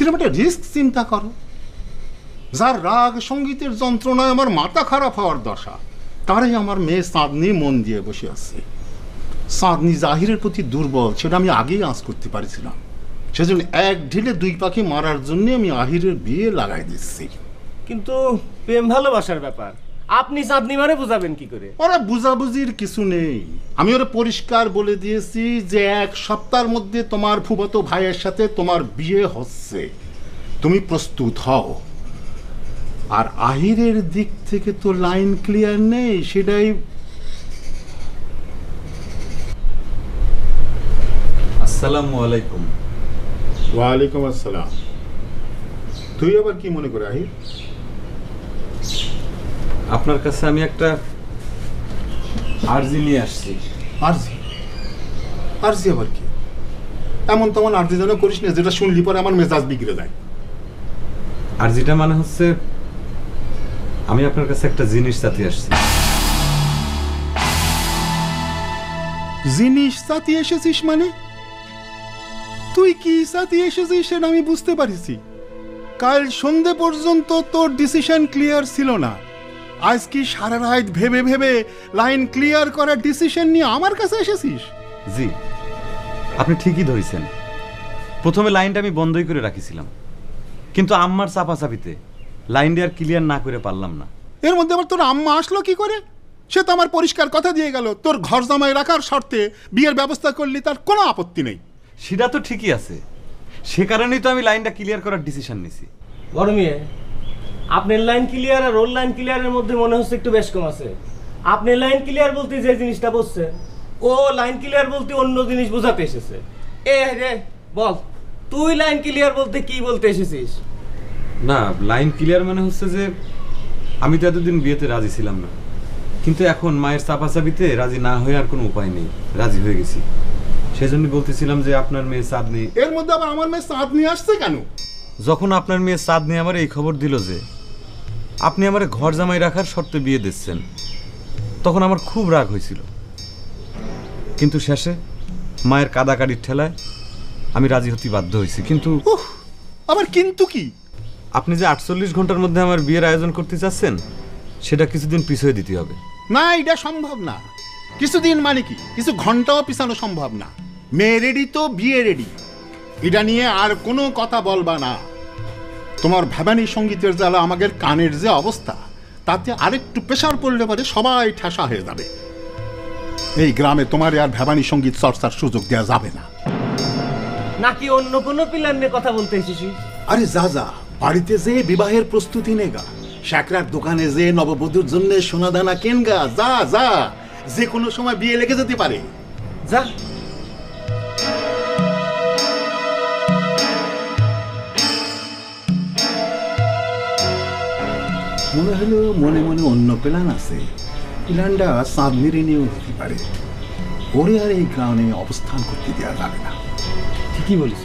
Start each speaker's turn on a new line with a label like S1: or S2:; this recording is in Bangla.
S1: কিরকম একটা রিস্ক চিন্তা করো। যার রাগ সঙ্গীতের যন্ত্রণায় আমার মাথা খারাপ হওয়ার দশা, তারাই আমার মেয়ে চাঁদনি মন দিয়ে বসে আছে। চাঁদনি জাহিরের প্রতি দুর্বল, সেটা আমি আগেই আঁচ করতে পারছিলাম। সেজন্য এক ঢিলে দুই পাখি মারার জন্য আমি আহিরের বিয়ে লাগাই দিচ্ছি।
S2: কিন্তু প্রেম ভালোবাসার ব্যাপার, আপনি চাঁদনি মানে বুঝাবেন কি করে?
S1: ওরা বুঝাবুঝির কিছু নেই। আমি ওরা পরিষ্কার বলে দিয়েছি যে 1 সপ্তাহের মধ্যে তোমার ফুফাতো ভাইয়ের সাথে তোমার বিয়ে হচ্ছে, তুমি প্রস্তুত হও। আর আহিরের দিক থেকে তো লাইন ক্লিয়ার নেই, সেটাই।
S3: আসসালামু আলাইকুম।
S1: ওয়ালাইকুম আসসালাম। তুই আবার কি মনে করে আহির?
S3: আপনার কাছে আমি একটা আরজি নিয়ে আসছি।
S1: আরজি? আরজি আবার কি? এমন তেমন আরজি যেন করিস না যেটা শুনলি পরে আমার মেজাজ বিগড়ে যায়।
S3: আরজিটা মানে হচ্ছে, আমি আপনার কাছে একটা জিনিস চাইতে আসছি।
S1: জিনিস চাতি এসেছিস মানে? তুই কি চাতি এসেছিস সেটা আমি বুঝতে পারিছি। কাল সন্ধে পর্যন্ত তোর ডিসিশন ক্লিয়ার ছিল না, আজ কি সারা রাত ভেবে ভেবে লাইন ক্লিয়ার করার ডিসিশন নিয়ে আমার কাছে এসেছিস?
S3: জি, আপনি ঠিকই ধরেছেন। প্রথমে লাইনটা আমি বন্ধই করে রাখিছিলাম, কিন্তু আম্মার চাপাচাপিতে লাইনটা আর ক্লিয়ার না করে পারলাম না।
S1: এর মধ্যে আবার তোর আম্মা আসলো কি করে? সে তো আমার পরিষ্কার কথা দিয়ে গেল, তোর ঘর জামাই রাখার শর্তে বিয়ের ব্যবস্থা করলি তার কোনো আপত্তি নেই।
S3: সেটা তো ঠিকই আছে, সে কারণেই তো আমি লাইনটা ক্লিয়ার করার ডিসিশন নিছি।
S2: বড় মেয়ে, আপনার লাইন ক্লিয়ার আর ওর লাইন ক্লিয়ারের মধ্যে মনে হচ্ছে একটু বেশ কম আছে। আপনি লাইন ক্লিয়ার বলতে যে জিনিসটা বলছে, ও লাইন ক্লিয়ার বলতে অন্য জিনিস বোঝাতে এসেছে। এ রে বল, তুই লাইন ক্লিয়ার বলতে কি বলতে এসেছিস?
S3: না, লাইন ক্লিয়ার মানে হচ্ছে যে আমি তো এতদিন বিয়েতে রাজি ছিলাম না, কিন্তু এখন মায়ের চাপাচাপিতে রাজি না হয়ে আর কোনো উপায় নেই, রাজি হয়ে গেছি। সেজন্য বলতেছিলাম যে আপনার মেয়ে চাঁদনি।
S1: এর মধ্যে আবার আমার মেয়ে চাঁদনি আসছে কেন?
S3: যখন আপনার মেয়ে চাঁদনি আমার এই খবর দিল যে আপনি আমার ঘর জামাই রাখার শর্তে বিয়ে দিচ্ছেন, তখন আমার খুব রাগ হয়েছিল। কিন্তু শেষে মায়ের কাদাকাড়ির ঠেলায় আমি রাজি হতে বাধ্য হয়েছি। কিন্তু
S1: আবার কিন্তু কি?
S3: আপনি যে 48 ঘন্টার মধ্যে আমার বিয়ের আয়োজন করতে চাচ্ছেন, সেটা কিছুদিন পিছিয়ে দিতে হবে।
S1: না, এটা সম্ভব না। কিছুদিন মানে কি, কিছু ঘন্টাও পিছানো সম্ভব না। মেয়ে রেডি তো বিয়ে রেডি, এটা নিয়ে আর কোনো কথা বলবা না। তোমার ভ্যাবানী সঙ্গীতের জ্বালা আমাদের কানের যে অবস্থা, তাতে আরেকটু প্রেশার পড়লে পরে সবাই ঠাসা হয়ে যাবে। এই গ্রামে তোমার আর ভ্যাবানী সঙ্গীত চর্চার সুযোগ দেওয়া যাবে না।
S2: নাকি অন্য কোনো প্ল্যান নিয়ে কথা বলতে এসেছিস?
S1: আরে যা যা, বাড়িতে যে বিবাহের প্রস্তুতি নেগা, শাকরার দোকানে যে নববধূর জন্য সোনাদানা কেনগা, যা যা, যে কোনো সময় বিয়ে লেগে যেতে পারে।
S2: যা।
S1: মনে হলো মনে মনে অন্য প্ল্যান আছে। প্ল্যানটা চাঁদনির নিয়েও হতে পারে। ওরে আর এই গ্রামে অবস্থান করতে দেওয়া যাবে না।
S2: ঠিকই বলিস।